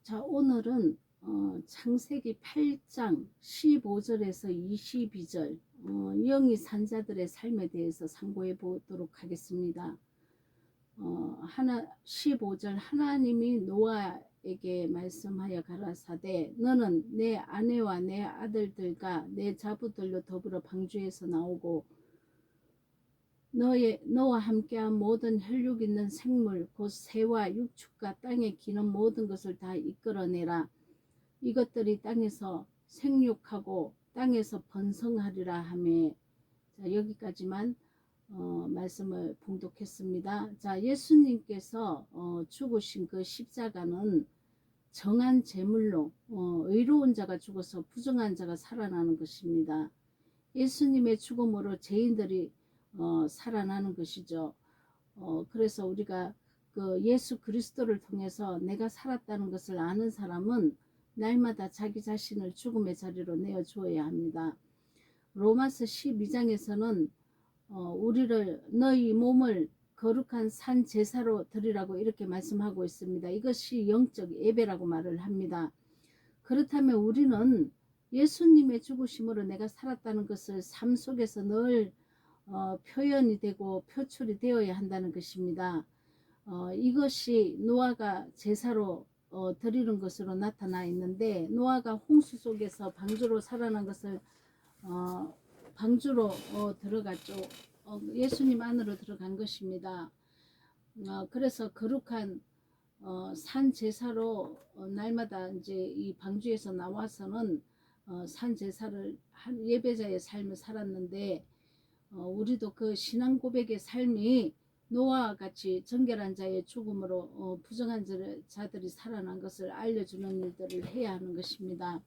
자, 오늘은 창세기 8장 15절에서 22절 영이 산 자들의 삶에 대해서 상고해 보도록 하겠습니다. 15절 하나님이 노아에게 말씀하여 가라사대 너는 내 아내와 내 아들들과 내 자부들로 더불어 방주에서 나오고 너와 함께한 모든 혈육 있는 생물 곧 새와 육축과 땅에 기는 모든 것을 다 이끌어내라. 이것들이 땅에서 생육하고 땅에서 번성하리라 하며, 자, 여기까지만 말씀을 봉독했습니다. 자, 예수님께서 죽으신 그 십자가는 정한 제물로 의로운 자가 죽어서 부정한 자가 살아나는 것입니다. 예수님의 죽음으로 죄인들이 살아나는 것이죠. 그래서 우리가 그 예수 그리스도를 통해서 내가 살았다는 것을 아는 사람은 날마다 자기 자신을 죽음의 자리로 내어 주어야 합니다. 로마서 12장에서는 우리를 너희 몸을 거룩한 산 제사로 드리라고 이렇게 말씀하고 있습니다. 이것이 영적 예배라고 말을 합니다. 그렇다면 우리는 예수님의 죽으심으로 내가 살았다는 것을 삶 속에서 늘 표현이 되고 표출이 되어야 한다는 것입니다. 이것이 노아가 제사로 드리는 것으로 나타나 있는데, 노아가 홍수 속에서 방주로 살아난 것을 방주로 들어갔죠. 예수님 안으로 들어간 것입니다. 그래서 거룩한 산 제사로 날마다 이제 이 방주에서 나와서는 산 제사를 한 예배자의 삶을 살았는데, 우리도 그 신앙 고백의 삶이 노아와 같이 정결한 자의 죽음으로 부정한 자들이 살아난 것을 알려주는 일들을 해야 하는 것입니다.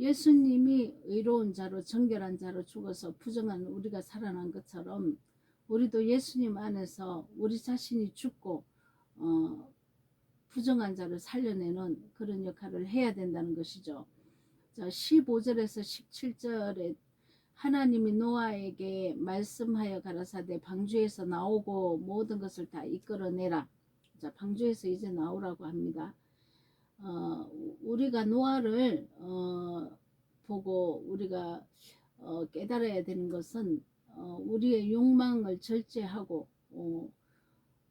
예수님이 의로운 자로 정결한 자로 죽어서 부정한 우리가 살아난 것처럼 우리도 예수님 안에서 우리 자신이 죽고 부정한 자를 살려내는 그런 역할을 해야 된다는 것이죠. 자, 15절에서 17절에 하나님이 노아에게 말씀하여 가라사대 방주에서 나오고 모든 것을 다 이끌어내라. 자, 방주에서 이제 나오라고 합니다. 우리가 노아를 보고 우리가 깨달아야 되는 것은 우리의 욕망을 절제하고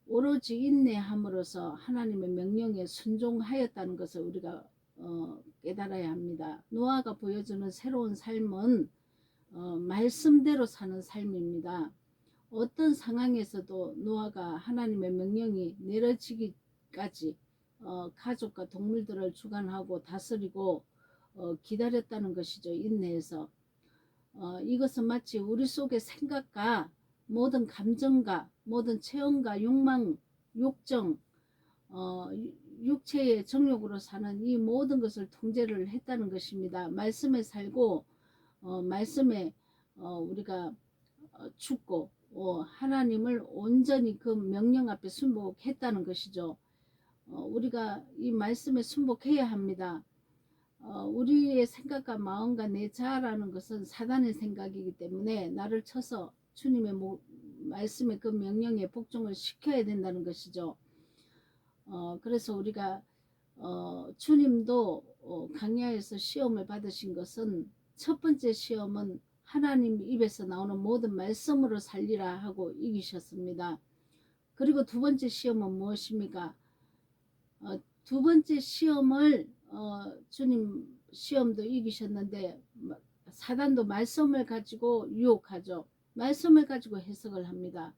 오로지 인내함으로써 하나님의 명령에 순종하였다는 것을 우리가 깨달아야 합니다. 노아가 보여주는 새로운 삶은 말씀대로 사는 삶입니다. 어떤 상황에서도 노아가 하나님의 명령이 내려지기까지 가족과 동물들을 주관하고 다스리고 기다렸다는 것이죠. 인내해서. 이것은 마치 우리 속의 생각과 모든 감정과 모든 체험과 욕망, 욕정, 육체의 정욕으로 사는 이 모든 것을 통제를 했다는 것입니다. 말씀에 살고 말씀에 우리가 죽고 하나님을 온전히 그 명령 앞에 순복했다는 것이죠. 우리가 이 말씀에 순복해야 합니다. 우리의 생각과 마음과 내 자아라는 것은 사단의 생각이기 때문에 나를 쳐서 주님의 말씀의 그 명령에 복종을 시켜야 된다는 것이죠. 그래서 우리가 주님도 강야에서 시험을 받으신 것은 첫 번째 시험은 하나님 입에서 나오는 모든 말씀으로 살리라 하고 이기셨습니다. 그리고 두 번째 시험은 무엇입니까? 두 번째 시험을 주님 시험도 이기셨는데 사단도 말씀을 가지고 유혹하죠. 말씀을 가지고 해석을 합니다.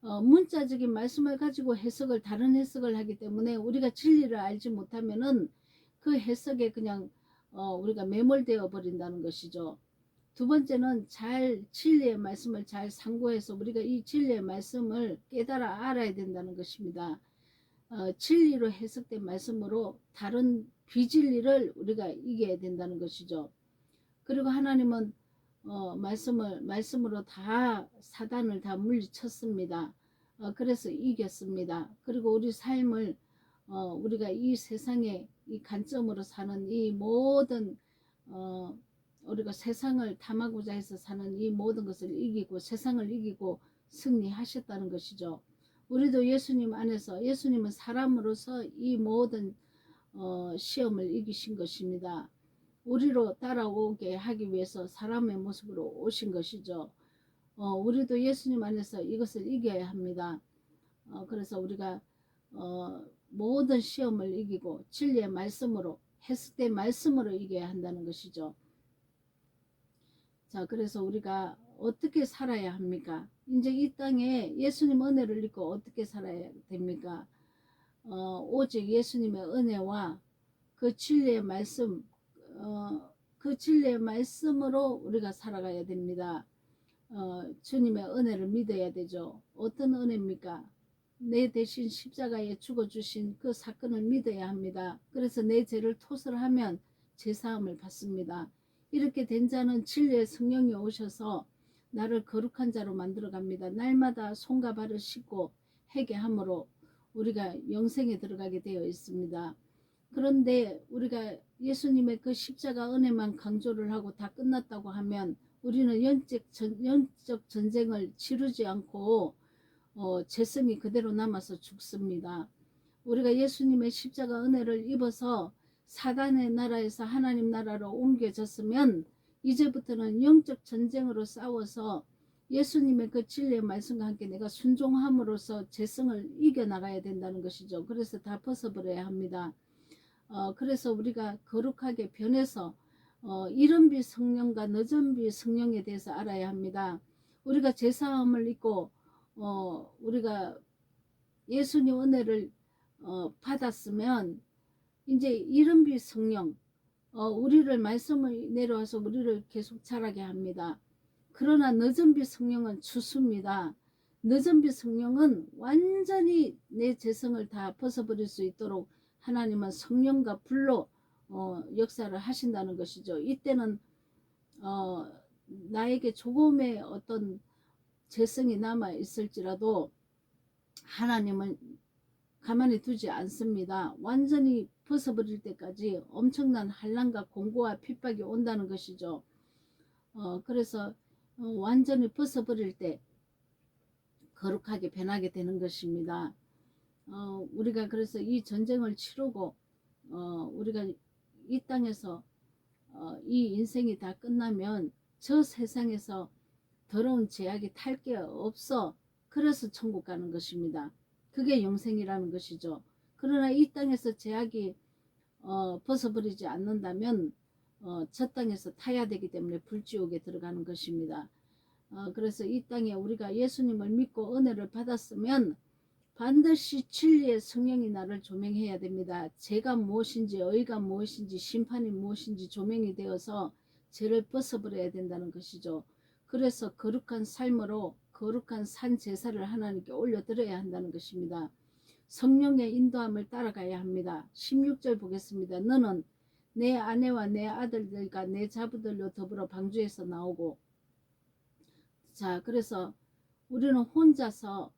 문자적인 말씀을 가지고 다른 해석을 하기 때문에 우리가 진리를 알지 못하면은 그 해석에 그냥 우리가 매몰되어 버린다는 것이죠. 두 번째는 진리의 말씀을 잘 상고해서 우리가 이 진리의 말씀을 깨달아 알아야 된다는 것입니다. 진리로 해석된 말씀으로 다른 비진리를 우리가 이겨야 된다는 것이죠. 그리고 하나님은 말씀으로 다 사단을 다 물리쳤습니다. 그래서 이겼습니다. 그리고 우리 삶을 우리가 이 세상에 이 관점으로 사는 이 모든 우리가 세상을 탐하고자 해서 사는 이 모든 것을 이기고 세상을 이기고 승리하셨다는 것이죠. 우리도 예수님 안에서 예수님은 사람으로서 이 모든 시험을 이기신 것입니다. 우리로 따라오게 하기 위해서 사람의 모습으로 오신 것이죠. 우리도 예수님 안에서 이것을 이겨야 합니다. 그래서 우리가 모든 시험을 이기고 진리의 말씀으로 했을 때 말씀으로 이겨야 한다는 것이죠. 자, 그래서 우리가 어떻게 살아야 합니까? 이제 이 땅에 예수님 은혜를 입고 어떻게 살아야 됩니까? 오직 예수님의 은혜와 그 진리의 말씀, 그 진리의 말씀으로 우리가 살아가야 됩니다. 주님의 은혜를 믿어야 되죠. 어떤 은혜입니까? 내 대신 십자가에 죽어주신 그 사건을 믿어야 합니다. 그래서 내 죄를 토설하면 제사함을 받습니다. 이렇게 된 자는 진리의 성령이 오셔서 나를 거룩한 자로 만들어 갑니다. 날마다 손과 발을 씻고 회개함으로 우리가 영생에 들어가게 되어 있습니다. 그런데 우리가 예수님의 그 십자가 은혜만 강조를 하고 다 끝났다고 하면 우리는 영적 전쟁을 치르지 않고 죄성이 그대로 남아서 죽습니다. 우리가 예수님의 십자가 은혜를 입어서 사단의 나라에서 하나님 나라로 옮겨졌으면 이제부터는 영적 전쟁으로 싸워서 예수님의 그 진리의 말씀과 함께 내가 순종함으로써 죄성을 이겨나가야 된다는 것이죠. 그래서 다 벗어버려야 합니다. 그래서 우리가 거룩하게 변해서 이른비 성령과 늦은비 성령에 대해서 알아야 합니다. 우리가 제사함을 입고 우리가 예수님 은혜를 받았으면 이제 이른비 성령, 우리를 말씀을 내려와서 우리를 계속 자라게 합니다. 그러나 늦은비 성령은 추수입니다. 늦은비 성령은 완전히 내 죄성을 다 벗어버릴 수 있도록 하나님은 성령과 불로 역사를 하신다는 것이죠. 이때는 나에게 조금의 어떤 죄성이 남아 있을지라도 하나님은 가만히 두지 않습니다. 완전히 벗어버릴 때까지 엄청난 환난과 공고와 핍박이 온다는 것이죠. 그래서 완전히 벗어버릴 때 거룩하게 변하게 되는 것입니다. 우리가 그래서 이 전쟁을 치르고 우리가 이 땅에서 이 인생이 다 끝나면 저 세상에서 더러운 죄악이 탈 게 없어. 그래서 천국 가는 것입니다. 그게 영생이라는 것이죠. 그러나 이 땅에서 죄악이 벗어버리지 않는다면 저 땅에서 타야 되기 때문에 불지옥에 들어가는 것입니다. 그래서 이 땅에 우리가 예수님을 믿고 은혜를 받았으면 반드시 진리의 성령이 나를 조명해야 됩니다. 죄가 무엇인지 의가 무엇인지 심판이 무엇인지 조명이 되어서 죄를 벗어버려야 된다는 것이죠. 그래서 거룩한 삶으로 거룩한 산 제사를 하나님께 올려드려야 한다는 것입니다. 성령의 인도함을 따라가야 합니다. 16절 보겠습니다. 너는 내 아내와 내 아들들과 내 자부들로 더불어 방주에서 나오고. 자, 그래서 우리는 혼자서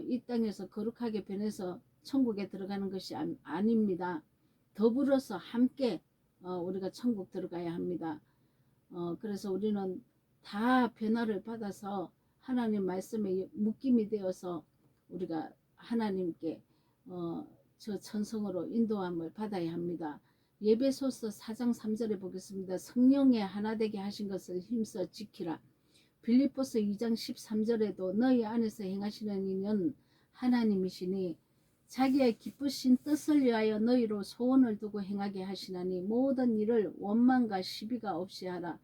이 땅에서 거룩하게 변해서 천국에 들어가는 것이 아닙니다. 더불어서 함께 우리가 천국 들어가야 합니다. 그래서 우리는 다 변화를 받아서 하나님 말씀에 묶임이 되어서 우리가 하나님께 저 천성으로 인도함을 받아야 합니다. 예배소서 4장 3절에 보겠습니다. 성령에 하나 되게 하신 것을 힘써 지키라. 빌립보서 2장 13절에도 너희 안에서 행하시는 이는 하나님이시니 자기의 기쁘신 뜻을 위하여 너희로 소원을 두고 행하게 하시나니 모든 일을 원망과 시비가 없이 하라.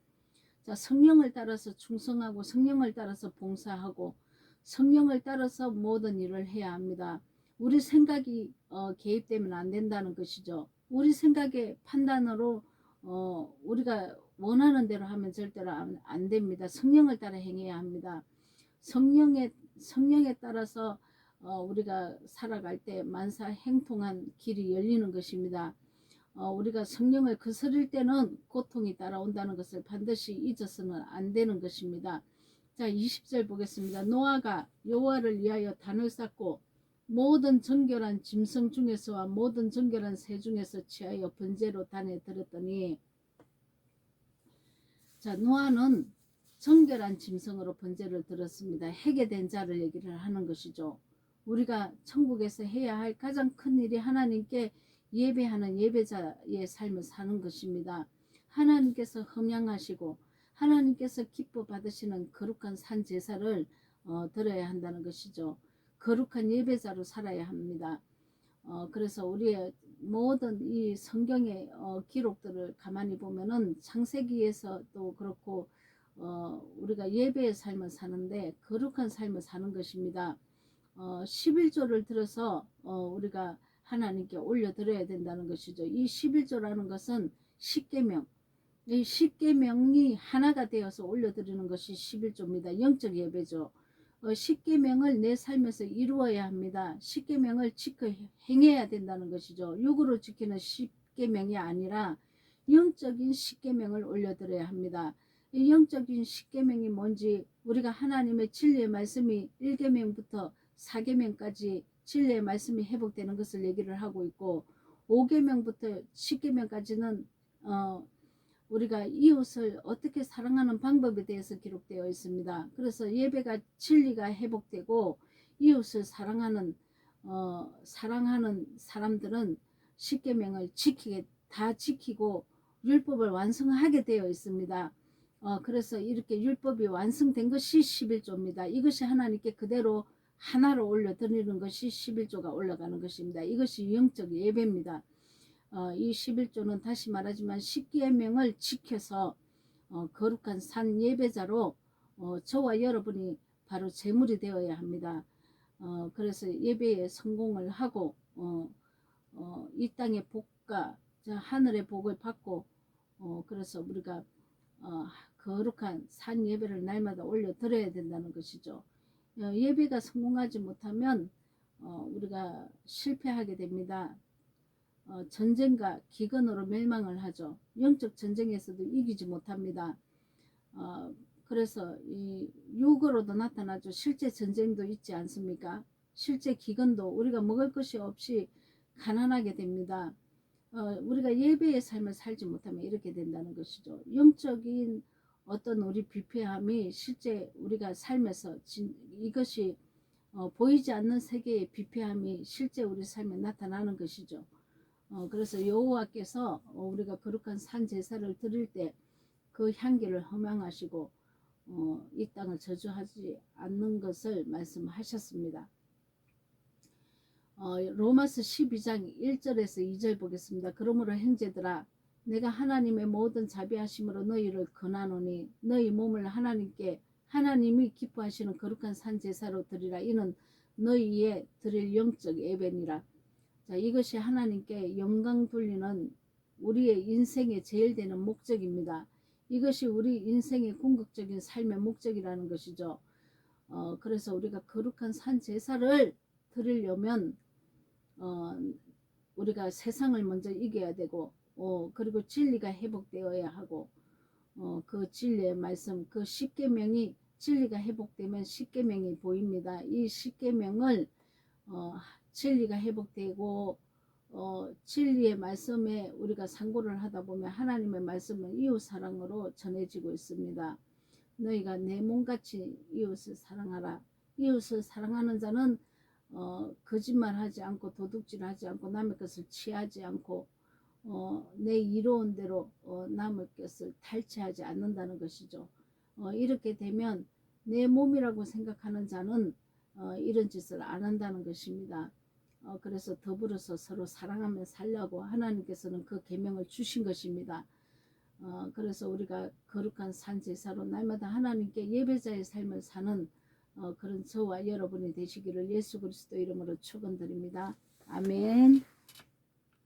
자, 성령을 따라서 충성하고 성령을 따라서 봉사하고 성령을 따라서 모든 일을 해야 합니다. 우리 생각이 개입되면 안 된다는 것이죠. 우리 생각의 판단으로 우리가 원하는 대로 하면 절대로 안 됩니다. 성령을 따라 행해야 합니다. 성령에 따라서 우리가 살아갈 때 만사 행통한 길이 열리는 것입니다. 우리가 성령을 거스릴 때는 고통이 따라온다는 것을 반드시 잊어서는 안 되는 것입니다. 자, 20절 보겠습니다. 노아가 여호와를 위하여 단을 쌓고 모든 정결한 짐승 중에서와 모든 정결한 새 중에서 취하여 번제로 단에 들었더니, 자, 노아는 정결한 짐승으로 번제를 들었습니다. 해계된 자를 얘기를 하는 것이죠. 우리가 천국에서 해야 할 가장 큰 일이 하나님께 예배하는 예배자의 삶을 사는 것입니다. 하나님께서 흠양하시고 하나님께서 기뻐 받으시는 거룩한 산 제사를 드려야 한다는 것이죠. 거룩한 예배자로 살아야 합니다. 그래서 우리의 모든 이 성경의 기록들을 가만히 보면은 창세기에서도 그렇고 우리가 예배의 삶을 사는데 거룩한 삶을 사는 것입니다. 11조를 들어서 우리가 하나님께 올려드려야 된다는 것이죠. 이 11조라는 것은 십계명, 이 십계명이 하나가 되어서 올려드리는 것이 11조입니다. 영적 예배죠. 십계명을 내 삶에서 이루어야 합니다. 십계명을 지켜 행해야 된다는 것이죠. 육으로 지키는 십계명이 아니라 영적인 십계명을 올려드려야 합니다. 이 영적인 십계명이 뭔지 우리가 하나님의 진리의 말씀이 1계명부터 4계명까지 진리의 말씀이 회복되는 것을 얘기를 하고 있고 5계명부터 10계명까지는 우리가 이웃을 어떻게 사랑하는 방법에 대해서 기록되어 있습니다. 그래서 예배가 진리가 회복되고 이웃을 사랑하는 사람들은 십계명을 다 지키고 율법을 완성하게 되어 있습니다. 그래서 이렇게 율법이 완성된 것이 11조입니다. 이것이 하나님께 그대로 하나로 올려드리는 것이 11조가 올라가는 것입니다. 이것이 영적 예배입니다. 이 11조는 다시 말하지만 십계명을 지켜서 거룩한 산 예배자로 저와 여러분이 바로 제물이 되어야 합니다. 그래서 예배에 성공을 하고 이 땅의 복과 하늘의 복을 받고 그래서 우리가 거룩한 산 예배를 날마다 올려 드려야 된다는 것이죠. 예배가 성공하지 못하면 우리가 실패하게 됩니다. 전쟁과 기근으로 멸망을 하죠. 영적 전쟁에서도 이기지 못합니다. 그래서 이 육으로도 나타나죠. 실제 전쟁도 있지 않습니까? 실제 기근도 우리가 먹을 것이 없이 가난하게 됩니다. 우리가 예배의 삶을 살지 못하면 이렇게 된다는 것이죠. 영적인 어떤 우리 비폐함이 실제 우리가 삶에서 이것이 보이지 않는 세계의 비폐함이 실제 우리 삶에 나타나는 것이죠. 그래서 여호와께서 우리가 거룩한 산 제사를 드릴 때 그 향기를 흠양하시고 이 땅을 저주하지 않는 것을 말씀하셨습니다. 로마서 12장 1절에서 2절 보겠습니다. 그러므로 형제들아 내가 하나님의 모든 자비하심으로 너희를 권하노니 너희 몸을 하나님이 기뻐하시는 거룩한 산 제사로 드리라. 이는 너희의 드릴 영적 예배니라. 자, 이것이 하나님께 영광 돌리는 우리의 인생의 제일 되는 목적입니다. 이것이 우리 인생의 궁극적인 삶의 목적이라는 것이죠. 그래서 우리가 거룩한 산 제사를 드리려면 우리가 세상을 먼저 이겨야 되고 그리고 진리가 회복되어야 하고 그 진리의 말씀 그 십계명이 진리가 회복되면 십계명이 보입니다. 이 십계명을 진리가 회복되고 진리의 말씀에 우리가 상고를 하다 보면 하나님의 말씀은 이웃 사랑으로 전해지고 있습니다. 너희가 내 몸같이 이웃을 사랑하라. 이웃을 사랑하는 자는 거짓말하지 않고 도둑질하지 않고 남의 것을 취하지 않고 내 이로운 대로 남의 것을 탈취하지 않는다는 것이죠. 이렇게 되면 내 몸이라고 생각하는 자는 이런 짓을 안 한다는 것입니다. 그래서 더불어서 서로 사랑하며 살려고 하나님께서는 그 계명을 주신 것입니다. 그래서 우리가 거룩한 산 제사로 날마다 하나님께 예배자의 삶을 사는 그런 저와 여러분이 되시기를 예수 그리스도 이름으로 축원드립니다. 아멘.